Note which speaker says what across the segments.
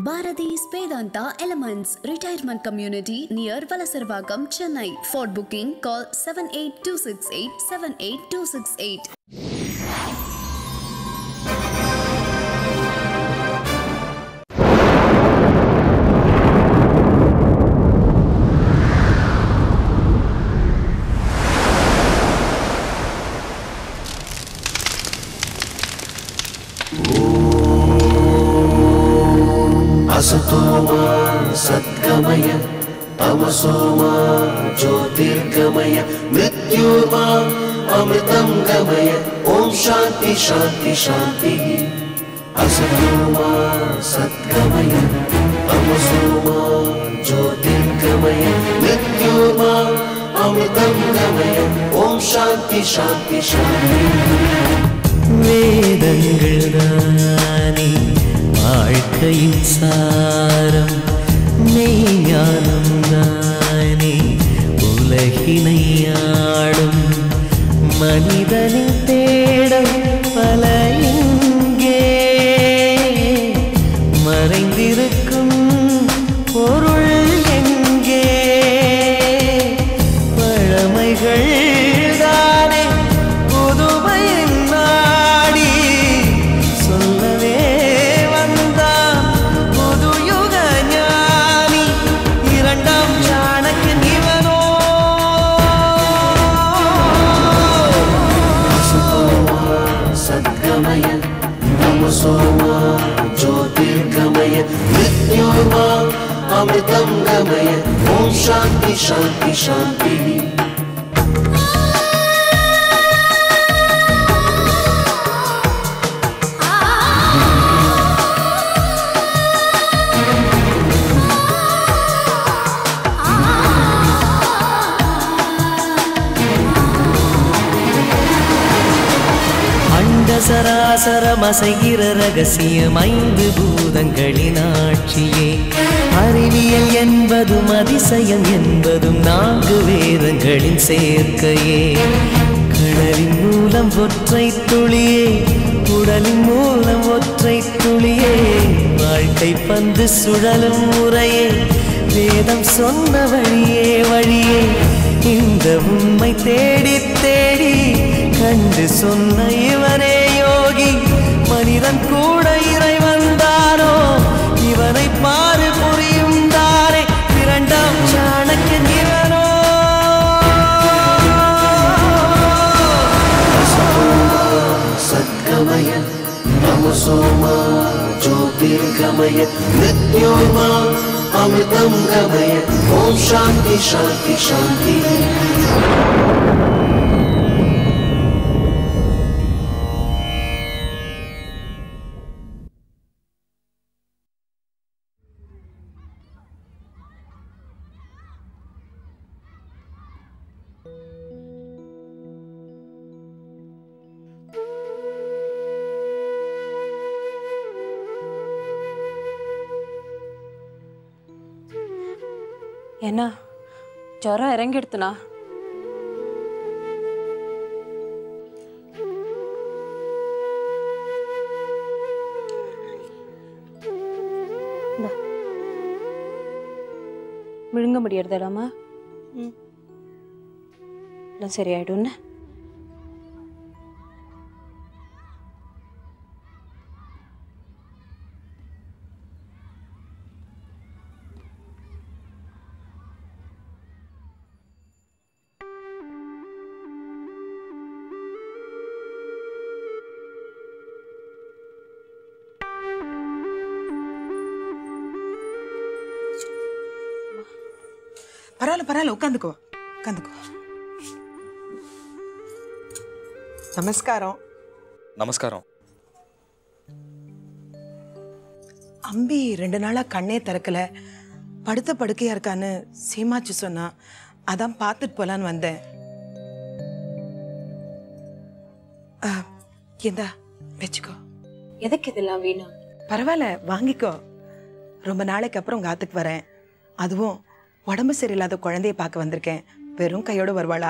Speaker 1: Bharati's Vedanta Elements Retirement Community near Valasarvagam, Chennai. For booking, call 78268 78268.
Speaker 2: असतोमा सद्गमय तमसोमा ज्योतिर्गमय मृत्योर्मा अमृतं गमय ओम शांति शांति शांति। असतोमा सद्गमय तमसोमा ज्योतिर्गमय मृत्योर्मा अमृतं गमय ओम शांति शांति शांति।
Speaker 3: वेदंगल दानी வாழ்க்கையின் சாரம் மெய்ஞானம் தானே உலகினை ஆளும் மனிதனின் தேடம் பல இங்கே மறைந்திருக்கும் பொருள் எங்கே பழமைகள் தானே புதுமையின் நாடி சொல்லவே
Speaker 2: तमसोमा ज्योतिर्गमय मृत्योर्मा अमृतं गमय ओम शांति शांति शांति।
Speaker 3: சராசரமசைகிற ரகசியம் ஐந்து பூதங்களின் ஆட்சியே அறிவியல் என்பதும் அதிசயம் என்பதும் நான்கு வேதங்களின் சேர்க்கையே கடலின் மூலம் ஒற்றை துளியே உடலின் மூலம் ஒற்றை துளியே வாழ்க்கை பந்து சுழலும் முறையே வேதம் சொன்ன வழியே வழியே இந்த உண்மை தேடி தேடி கண்டு சொன்ன இவனே யோகி மனிதன் கூட இறைவன் தானோ இவனை பாரு புரியும் தானே இரண்டாம் சாணக்கியன் இவனோ।
Speaker 2: सद्गमय तमसोमा ज्योतिर्गमय मृत्योर्मा अमृतं गमय ओम शांति शांति शांति।
Speaker 4: என்ன ஜுரம் இறங்கிடுத்துனா? விழுங்க முடியறதாடாமா? எல்லாம் சரியாயிடும்னு
Speaker 5: பரவாயில்ல உட்காந்துக்கோ உட்காந்துக்கோ. நமஸ்காரம்.
Speaker 6: நமஸ்காரம்.
Speaker 5: அம்பி 2 நாளா கண்ணே திறக்கல, படுத்த படுக்கையா இருக்கான்னு சீமாச்சு சொன்னா, அதான் பார்த்துட்டு போலான்னு வந்தேன். இந்தா வச்சுக்கோ.
Speaker 4: எதுக்கு இதெல்லாம் வீணா?
Speaker 5: பரவாயில்ல வாங்கிக்கோ. ரொம்ப நாளைக்கு அப்புறம் உங்க ஆத்துக்கு வரேன், அதுவும் உடம்பு சரியில்லாத குழந்தைய பார்க்க வந்திருக்கேன். வெறும் கையோட வருவாளா?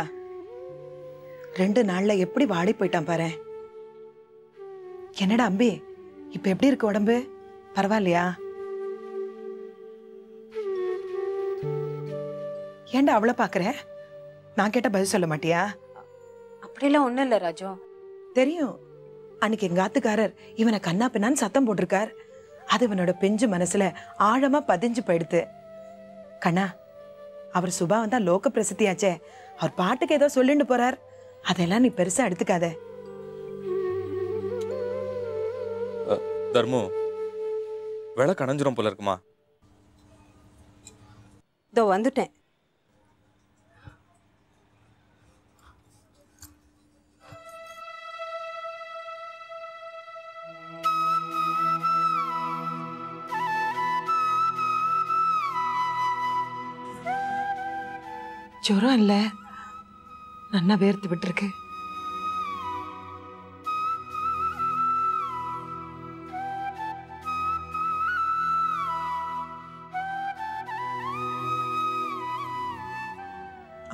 Speaker 5: 2 நாள்ல எப்படி வாடி போயிட்டான் பாரு. என்னடா அம்பி, இப்ப எப்படி இருக்கு உடம்பு? பரவாயில்லையா? ஏன்டா அவளை பார்க்குற? நான் கேட்ட பதில் சொல்ல மாட்டியா?
Speaker 4: அப்படிலாம் ஒன்றும் இல்லை ராஜு.
Speaker 5: தெரியும், அன்னைக்கு எங்க ஆத்துக்காரர் இவனை கண்ணா பின்னான்னு சத்தம் போட்டிருக்கார். அது இவனோட பெஞ்சு மனசுல ஆழமா பதிஞ்சு போயிடுத்து. கண்ணா, அவர் சுபா வந்தா லோக பிரசித்தியாச்சே, அவர் பாட்டுக்கு ஏதோ சொல்லிட்டு போறார். அதெல்லாம் நீ பெருசா எடுத்துக்காத.
Speaker 6: தர்மு, விலை கணஞ்சிரும் போல இருக்குமா?
Speaker 4: இதோ வந்துட்டேன்.
Speaker 5: ஜுரம் இல்ல, நன்னா வேர்த்து விட்டுருக்கு.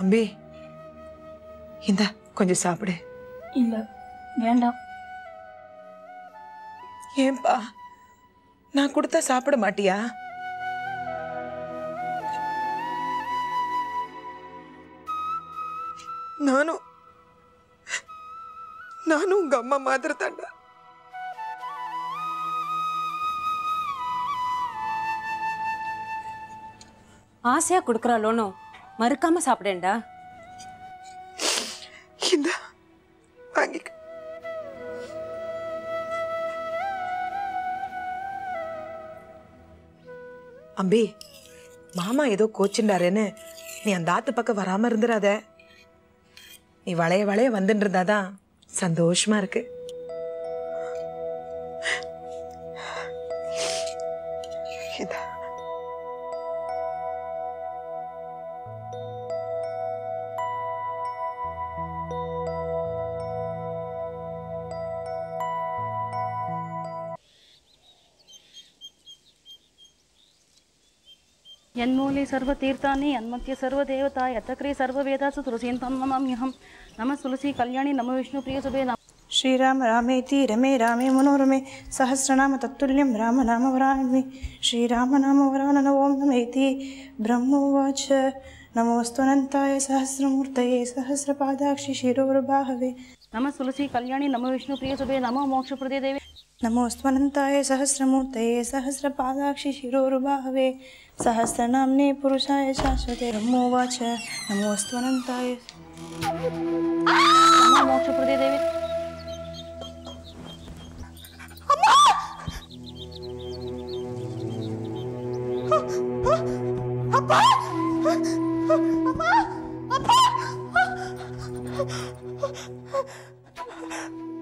Speaker 5: அம்பி, இந்த கொஞ்சம் சாப்பிடு.
Speaker 7: இல்ல வேண்டாம்.
Speaker 5: ஏன்பா, நான் கொடுத்தா சாப்பிட மாட்டியா? நானும் உங்க அம்மா மாதிரி தாண்டா.
Speaker 4: ஆசையா கொடுக்குறாளோனோ மறுக்காம சாப்பிடேன்டா.
Speaker 5: இந்த வாங்கிக்க. அம்பி, மாமா ஏதோ கோச்சுண்டாருன்னு நீ அந்த ஆத்து பக்கம் வராம இருந்துடாத. நீ வளைய வளைய வந்துட்டு இருந்தாதான் சந்தோஷமா இருக்கு.
Speaker 7: यन्मूले सर्वतीर्थानि यन्मध्य सर्वदेवता यतक्रे सर्ववेदासु तुलसीं तं नमाम्यहं। नमः तुलसी कल्याणी नमः विष्णुप्रियसुभे नमः।
Speaker 8: श्रीराम रामेति रमे रामे मनोरमे सहस्रनाम तत्तुल्यं राम नाम वरानमे। श्रीराम नाम वरानन ओं नमेति ब्रह्मोवाच नमोऽस्तुनन्ताय सहस्रमूर्तये सहस्रपादाक्षि शिरोर्बाहवे।
Speaker 7: नमः तुलसी कल्याणी नमः विष्णुप्रियसुभे नमः मोक्षप्रदे देवे।
Speaker 8: नमोऽस्त्वनन्ताय सहस्रमूर्तये सहस्रपादाक्षि शिरोर्बाहवे सहस्रनाम्ने पुरुषाय शाश्वते। ब्रह्मोवाच नमोऽस्त्वनन्ताय
Speaker 7: नमः मोक्षप्रदे देवे।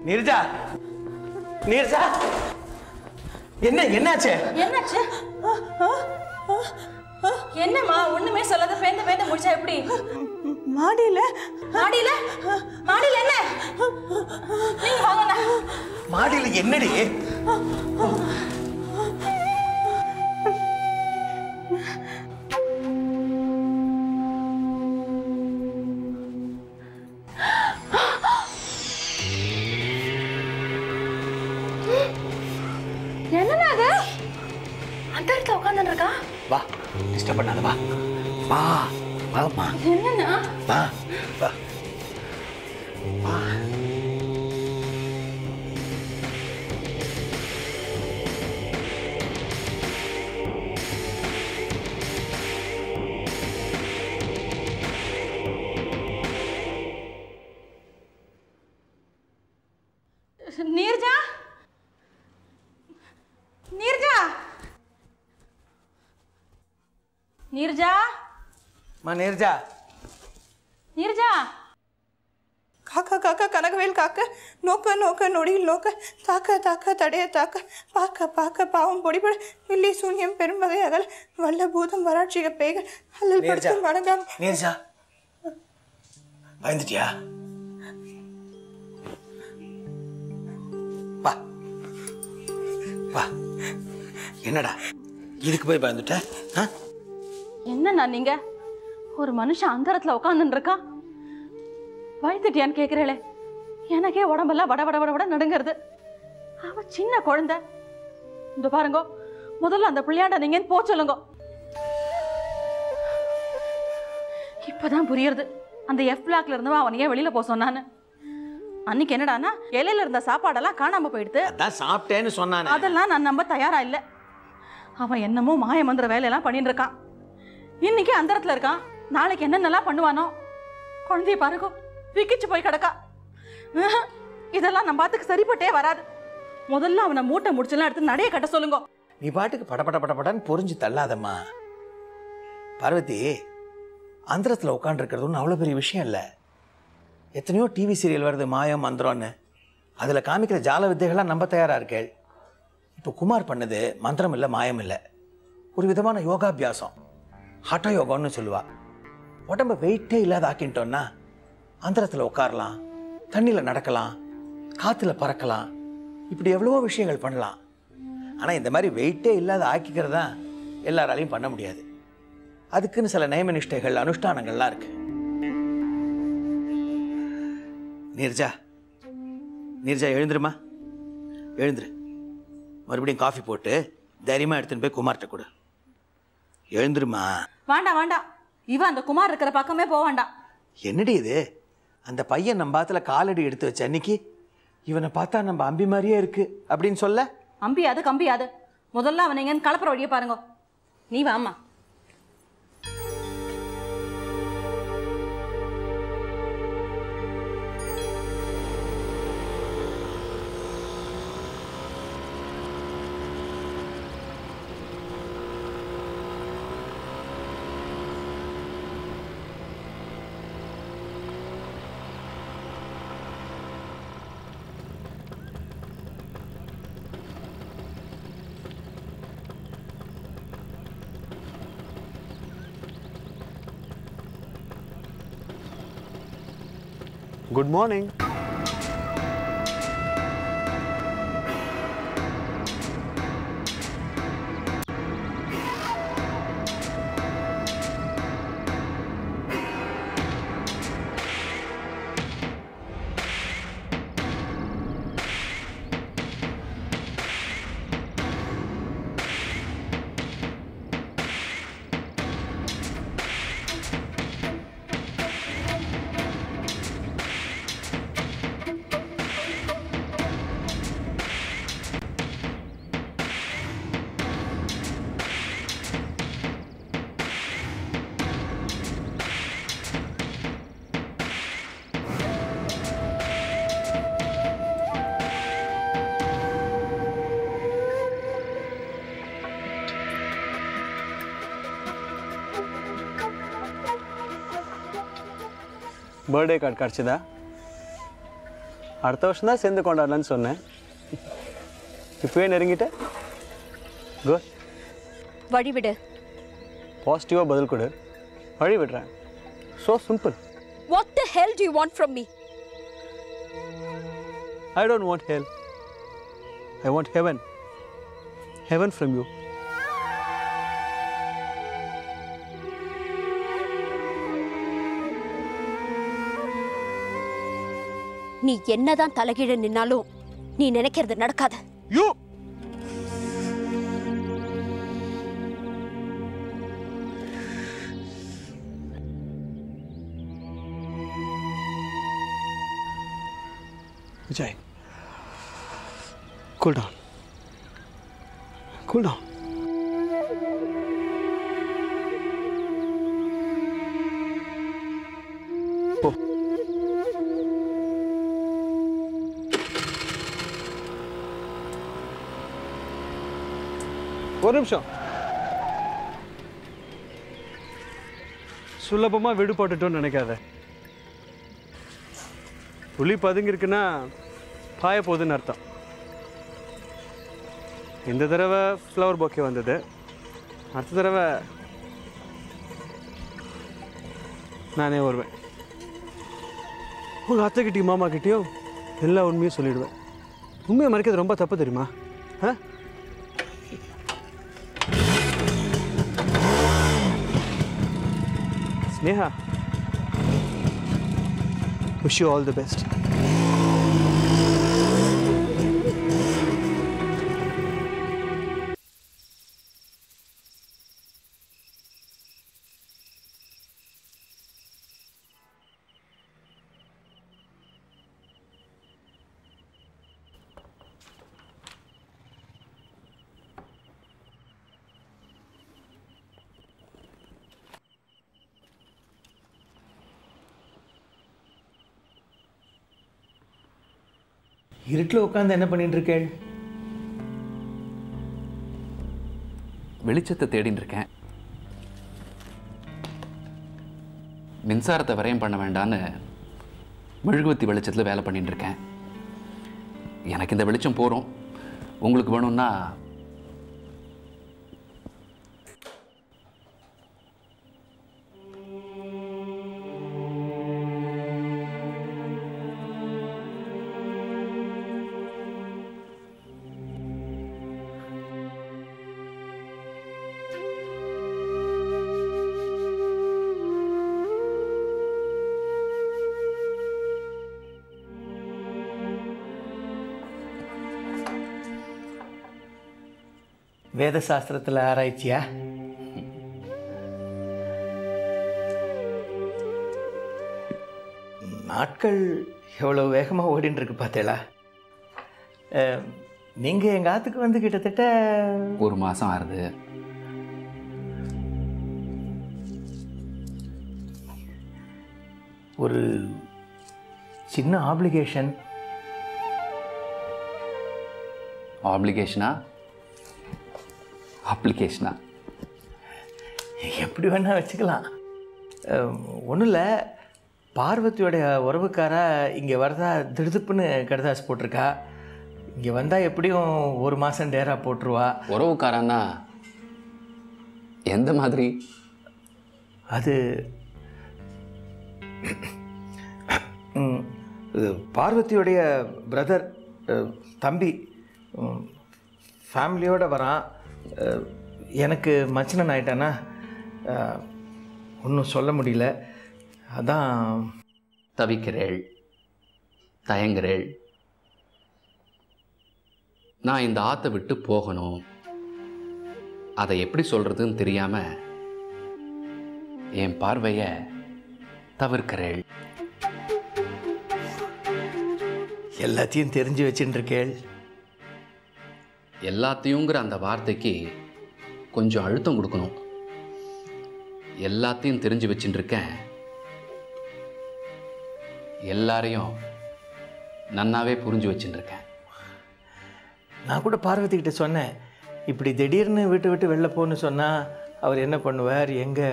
Speaker 9: நீர்ஜா, நீர்ஜா, என்னாச்சு?
Speaker 7: என்னம்மா ஒண்ணுமே சொல்லாத பேந்த பேந்த முடிச்சா எப்படி?
Speaker 8: மாடியில
Speaker 7: என்ன? நீங்க வாங்கண்ணா.
Speaker 9: மாடியில என்னடி?
Speaker 7: என்னன்னா அது? அந்த இடத்துல உட்கார்ந்து இருக்கா?
Speaker 9: வா, டிஸ்டர்ப் பண்ணாத, வா வா வாமா.
Speaker 7: என்னன்னா?
Speaker 9: வா வா வா.
Speaker 7: நீர்ஜா, நீர்ஜா, நீர்ஜா,
Speaker 9: மா நீர்ஜா,
Speaker 7: நீர்ஜா.
Speaker 8: காக்கா காக்கா கனகவேல் காக்க நோக்க நோக்க நொடியில் நோக்க தாக்க தாக்க தடைய தாக்க பாக்க பாக்க பாவம் பொடிபட வில்லி சூன்யம் பெரும்பகை அகல வல்ல பூதம் வராட்சிக பேய்கள் அல்லல் படுத்தும் வணங்காம்.
Speaker 9: நீர்ஜா, பயந்துட்டியா? வா வா. என்னடா இதுக்கு போய் பயந்துட்ட?
Speaker 7: என்னண்ணா நீங்க? ஒரு மனுஷன் அந்தரத்துல உட்கார்ந்து இருக்கா, பயந்துட்டியான்னு கேக்குறேளே. எனக்கே உடம்பெல்லாம் வட வட வட வட நடுங்கிறது. அவ சின்ன குழந்தை. இந்த பாருங்க, முதல்ல அந்த பிள்ளையாண்ட நீங்க போ சொல்லுங்க. இப்பதான் புரியுறது அந்த எஃப் பிளாக்ல இருந்தவன் அவன் ஏன் வெளியில போக சொன்னான்னு. அன்னைக்கு என்னடானா இலையில இருந்த சாப்பாடெல்லாம் காணாம போயிடுது.
Speaker 9: அதான் சாப்பிட்டேன்னு சொன்னானே.
Speaker 7: அதெல்லாம் நான் நம்ப தயாரா இல்லை. அவன் என்னமோ மாயமந்திர வேலையெல்லாம் பண்ணிட்டு இருக்கான். இன்னைக்கு அந்தரத்துல இருக்கான், நாளைக்கு என்னென்னலாம் பண்ணுவானோ. குழந்தைய பாருங்க விக்கிச்சு போய் கிடக்கா. இதெல்லாம் நம்ம பாத்துக்கு சரிப்பட்டே வராது. முதல்ல அவனை மூட்டை முடிச்செல்லாம் எடுத்து நடைய கட்ட சொல்லுங்க.
Speaker 9: நீ பாட்டுக்கு படப்படன்னு பொறிஞ்சு தள்ளாதம்மா. பார்வதி, அந்தரத்தில் உட்காந்துருக்கிறது ஒன்றும் அவ்வளோ பெரிய விஷயம் இல்லை. எத்தனையோ டிவி சீரியல் வருது மாயம் மந்திரம்னு. அதில் காமிக்கிற ஜால வித்தைகள்லாம் நம்ப தயாராக இருக்கேள். இப்போ குமார் பண்ணது மந்திரம் இல்லை, மாயம் இல்லை, ஒரு விதமான யோகாபியாசம், ஹட்ட யோகம்னு சொல்லுவா. உடம்ப வெயிட்டே இல்லாத ஆக்கிட்டோன்னா அந்தரத்தில் உட்காரலாம், தண்ணியில் நடக்கலாம், காற்றுல பறக்கலாம், இப்படி எவ்வளவோ விஷயங்கள் பண்ணலாம். ஆனால் இந்த மாதிரி வெயிட்டே இல்லாத ஆக்கிக்கிறது தான் எல்லாராலையும் பண்ண முடியாது. அதுக்குன்னு சில நியம நிஷ்டைகள் அனுஷ்டானங்கள்லாம் இருக்கு. நீர்ஜா எழுந்துருமா, எழுந்துரு. மறுபடியும் காஃபி போட்டு தைரியமாக எடுத்துன்னு போய் குமார்கிட்ட கொடு. எழுந்துருமா.
Speaker 7: வேண்டாம், இவன் அந்த குமார் இருக்கிற பக்கமே போக வேண்டாம்.
Speaker 9: என்னடி இது, அந்த பையன் நம்ம பாத்துல காலடி எடுத்து வச்ச அன்னைக்கு இவனை பார்த்தா நம்ம அம்பி மாதிரியே இருக்கு அப்படின்னு சொல்ல.
Speaker 7: அம்பியாது கம்பியாது, முதல்ல அவனை எங்கன்னு கலப்புற வழியை பாருங்க. நீ வாமா.
Speaker 10: Good morning. பர்த்டே கார்டு கிடச்சிதா? அடுத்த வருஷம் தான் சேர்ந்து கொண்டாடலான்னு சொன்னேன். இப்போயே நெருங்கிட்ட. குட்.
Speaker 11: வழி விடு.
Speaker 10: பாசிட்டிவாக பதில் கொடு. வழி விடுறேன். So simple.
Speaker 11: What the hell do you want from me?
Speaker 10: I don't want hell. I want heaven. Heaven from you.
Speaker 11: நீ என்னதான் தலைகீழ நின்னாலும் நீ நினைக்கிறது நடக்காது.
Speaker 10: You Vijay, cool down. Cool down. ஒரு நிமிஷம். சுலபமாக விடு போட்டுட்டோன்னு நினைக்காத. புளி பதுங்கிருக்குன்னா பாய போகுதுன்னு அர்த்தம். இந்த தடவை ஃப்ளவர் பொக்கே வந்தது, அடுத்த தடவை நானே வருவேன். உங்கள் அத்தைக்கிட்டையும் மாமா கிட்டேயும் எல்லா உண்மையும் சொல்லிவிடுவேன். உண்மையை மறைக்கிறது ரொம்ப தப்பு தெரியுமா? ஆ Neha, wish you all the best.
Speaker 9: இருட்டில் உட்காந்து என்ன பண்ணிட்டு இருக்கேள்?
Speaker 12: வெளிச்சத்தை தேடின்னு இருக்கேன். மின்சாரத்தை விரயம் பண்ண வேண்டான்னு மெழுகுவத்தி வெளிச்சத்தில் வேலை பண்ணிட்டு இருக்கேன். எனக்கு இந்த வெளிச்சம் போகிறோம். உங்களுக்கு வேணும்னா
Speaker 9: வேத சாஸ்திரத்தில் ஆராய்ச்சியா? நாட்கள் எவ்வளோ வேகமாக ஓடின்னு இருக்கு பார்த்தேளா? நீங்கள் எங்கள் ஆத்துக்கு வந்து கிட்டத்தட்ட
Speaker 12: 1 மாதம் ஆகுது.
Speaker 9: ஒரு சின்ன ஆப்ளிகேஷனா?
Speaker 12: அப்ளிகேஷனா
Speaker 9: எப்படி வேணால் வச்சுக்கலாம். ஒன்றும் இல்லை, பார்வதியோடைய உறவுக்காரா இங்கே வரதா திடுதுப்புன்னு கடுதாஸ் போட்டிருக்கா. இங்கே வந்தால் எப்படியும் 1 மாதம் டேரா போட்டுருவா.
Speaker 12: உறவுக்காரான்னா எந்த மாதிரி?
Speaker 9: அது பார்வதியோடைய பிரதர், தம்பி, ஃபேமிலியோடு வரான். எனக்கு மச்சனன் ஆயிட்டானா ஒன்றும் சொல்ல முடியல. அதான்
Speaker 12: தவிக்கிறேள், தயங்குறேள். நான் இந்த ஆற்றை விட்டு போகணும், அதை எப்படி சொல்கிறதுன்னு தெரியாமல் என் பார்வையை தவிர்க்கிறேள்.
Speaker 9: எல்லாத்தையும் தெரிஞ்சு வச்சுட்டு இருக்கேள்.
Speaker 12: எல்லாத்தையுங்கிற அந்த வார்த்தைக்கு கொஞ்சம் அழுத்தம் கொடுக்கணும். எல்லாத்தையும் தெரிஞ்சு வச்சுட்டு இருக்கேன். எல்லாரையும் நன்னாவே புரிஞ்சு வச்சுட்டு இருக்கேன்.
Speaker 9: நான் கூட பார்வதி கிட்ட சொன்னேன், இப்படி திடீர்னு விட்டு விட்டு வெளில போன்னு சொன்னால் அவர் என்ன பண்ணுவார், எங்கே?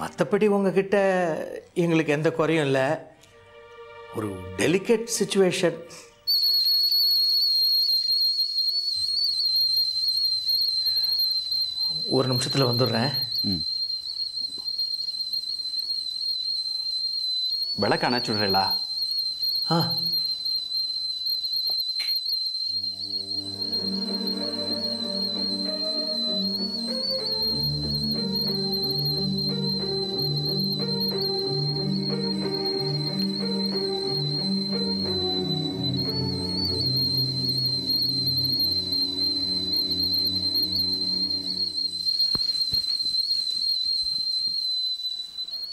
Speaker 9: மற்றபடி உங்ககிட்ட எங்களுக்கு எந்த குறையும் இல்லை. ஒரு டெலிகேட் சிச்சுவேஷன். ஒரு நிமிஷத்தில் வந்துடுறேன்.
Speaker 12: விளக்கு அணைச்சுடுறீங்களா?
Speaker 9: ஆ,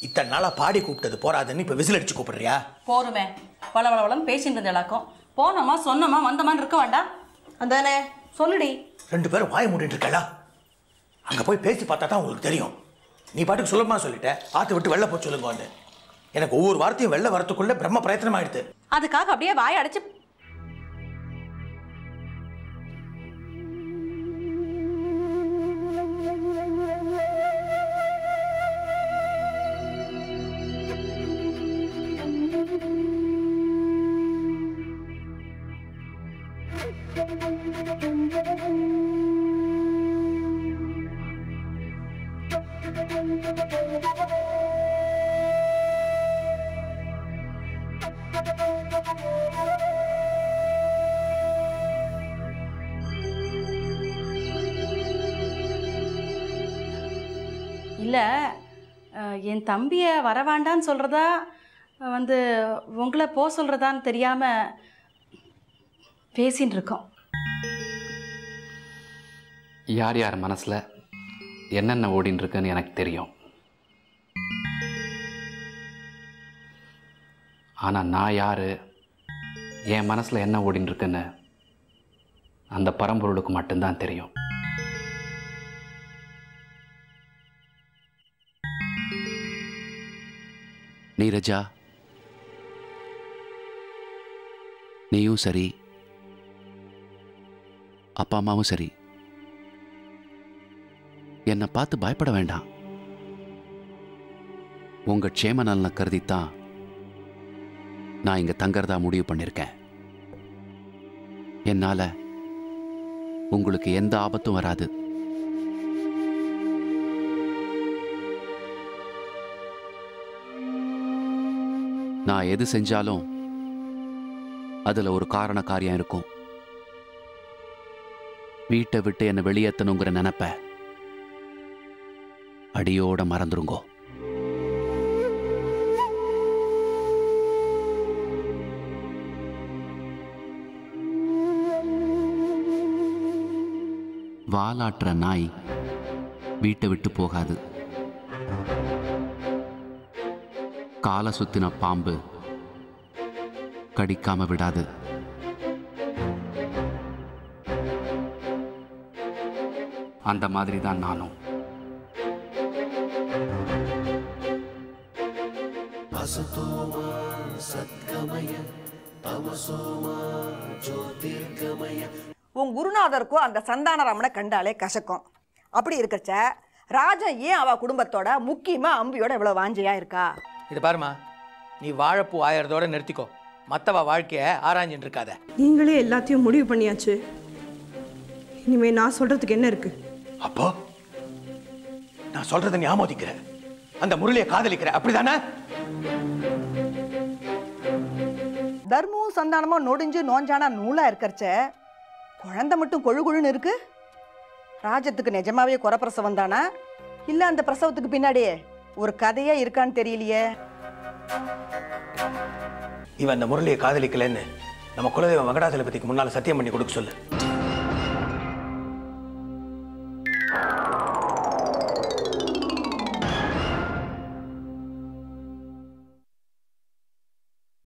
Speaker 9: இத்தனை நாளாக பாடி கூப்பிட்டது போறாதுன்னு இப்போ விசில் அடிச்சு கூப்பிடுறியா?
Speaker 7: போருமே, வளவளவளன்னு பேசிட்டு இருந்தேளாக்கும். போனோமா சொன்னோமா வந்தோமான்னு இருக்க வேண்டாம். அதானே சொல்லுடி.
Speaker 9: 2 பேரும் வாய மூடிட்டு இருக்கா? அங்கே போய் பேசி பார்த்தா தான் உங்களுக்கு தெரியும். நீ பாட்டுக்கு சுலபமாக சொல்லிட்ட, ஆற்று விட்டு வெளில போய் சொல்லுங்க. எனக்கு ஒவ்வொரு வார்த்தையும் வெளில வரத்துக்குள்ள பிரம்ம பிரயத்தனமாயிடுது.
Speaker 7: அதுக்காக அப்படியே வாய அடைச்சு இல்லை. என் தம்பியை வர வேண்டான்னு சொல்கிறதா வந்து உங்களை போக சொல்கிறதான்னு தெரியாமல் பேசின்னு இருக்கோம்.
Speaker 12: யார் யார் மனசில் என்னென்ன ஓடின்னு இருக்குன்னு எனக்கு தெரியும். ஆனால் நான் யார், என் மனசில் என்ன ஓடின்னு இருக்குன்னு அந்த பரம்பொருளுக்கு மட்டும்தான் தெரியும். நீரஜா, நீயும் சரி, அப்பா அம்மாவும் சரி, என்னை பார்த்து பயப்பட வேண்டாம். உங்க க்ஷேம நலனை கருதித்தான் நான் இங்க தங்கறதா முடிவு பண்ணிருக்கேன். என்னால உங்களுக்கு எந்த ஆபத்தும் வராது. நான் எது செஞ்சாலும் அதுல ஒரு காரண காரியம் இருக்கும். வீட்டை விட்டு என்னை வெளியேற்றணுங்கிற நினைப்ப அடியோட மறந்துருங்கோ. வாலாற்ற நாய் வீட்டை விட்டு போகாது. காலை சுத்தின பாம்பு கடிக்காம விடாது. அந்த மாதிரி தான் நானும்.
Speaker 13: உன் குருநாதருக்கும் அந்த சந்தானராமனை கண்டாலே கசக்கும். அப்படி இருக்கச்ச ராஜன் ஏன் அவ குடும்பத்தோட முக்கியமா அம்பியோட இவ்வளவு வாஞ்சியா இருக்கா?
Speaker 9: இது பாருமா, நீ வாழைப்பூ ஆயறதோட நிறுத்திக்கோ. மற்றவ வாழ்க்கைய ஆராய்ஞ்சின்னு இருக்காத.
Speaker 8: நீங்களே எல்லாத்தையும் முடிவு பண்ணியாச்சு, இனிமே நான் சொல்றதுக்கு என்ன இருக்கு?
Speaker 9: அப்போ நான் சொல்றதை நீ ஆமோதிக்கிற, அந்த முரளியை காதலிக்கிற, அப்படிதானே?
Speaker 13: தர்மமும் சந்தானமும் நொடிஞ்சு நோஞ்சானா நூலா இருக்கறச்ச குழந்தை மட்டும் கொழு கொழுன்னு இருக்கு. ராஜத்துக்கு நிஜமாவே குறப்பிரசவம் தானா, இல்ல அந்த பிரசவத்துக்கு பின்னாடியே ஒரு கதையா இருக்கான்னு தெரியலையே.
Speaker 9: இவன் அந்த முரளியை காதலிக்கலன்னு நம்ம குலதெய்வம் வெங்கடாசலபதிக்கு முன்னால சத்தியம் பண்ணி கொடுக்க சொல்லு.